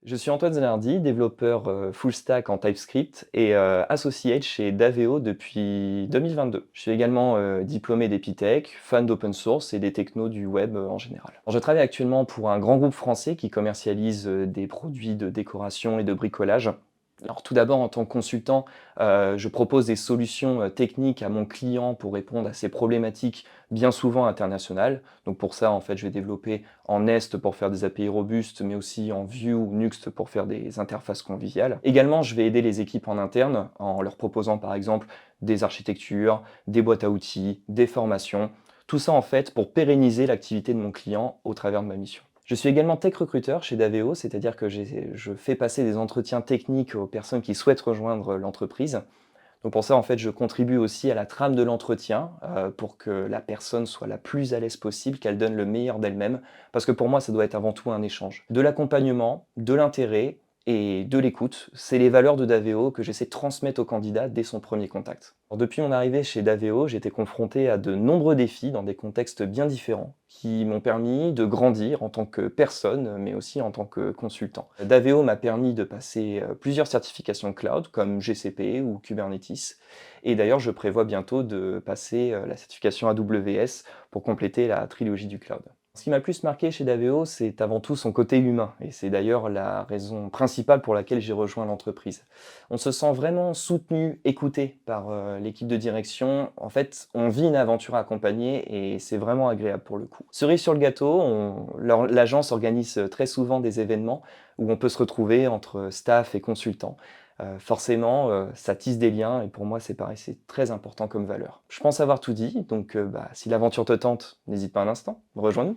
Je suis Antoine Zanardi, développeur full stack en TypeScript et associate chez Daveo depuis 2022. Je suis également diplômé d'Epitech, fan d'open source et des technos du web en général. Alors, je travaille actuellement pour un grand groupe français qui commercialise des produits de décoration et de bricolage. Alors tout d'abord, en tant que consultant, je propose des solutions techniques à mon client pour répondre à ses problématiques bien souvent internationales. Donc pour ça, en fait, je vais développer en Nest pour faire des API robustes, mais aussi en Vue ou Nuxt pour faire des interfaces conviviales. Également, je vais aider les équipes en interne en leur proposant par exemple des architectures, des boîtes à outils, des formations. Tout ça en fait pour pérenniser l'activité de mon client au travers de ma mission. Je suis également tech recruteur chez Daveo, c'est-à-dire que je fais passer des entretiens techniques aux personnes qui souhaitent rejoindre l'entreprise. Donc pour ça, en fait, je contribue aussi à la trame de l'entretien, pour que la personne soit la plus à l'aise possible, qu'elle donne le meilleur d'elle-même. Parce que pour moi, ça doit être avant tout un échange. De l'accompagnement, de l'intérêt et de l'écoute, c'est les valeurs de Daveo que j'essaie de transmettre au candidat dès son premier contact. Alors, depuis mon arrivée chez Daveo, j'ai été confronté à de nombreux défis dans des contextes bien différents, qui m'ont permis de grandir en tant que personne, mais aussi en tant que consultant. Daveo m'a permis de passer plusieurs certifications cloud, comme GCP ou Kubernetes. Et d'ailleurs, je prévois bientôt de passer la certification AWS pour compléter la trilogie du cloud. Ce qui m'a le plus marqué chez Daveo, c'est avant tout son côté humain. Et c'est d'ailleurs la raison principale pour laquelle j'ai rejoint l'entreprise. On se sent vraiment soutenu, écouté par l'équipe de direction. En fait, on vit une aventure accompagnée et c'est vraiment agréable pour le coup. Cerise sur le gâteau, l'agence organise très souvent des événements où on peut se retrouver entre staff et consultants. Forcément, ça tisse des liens et pour moi, c'est pareil, c'est très important comme valeur. Je pense avoir tout dit, donc si l'aventure te tente, n'hésite pas un instant, rejoins-nous.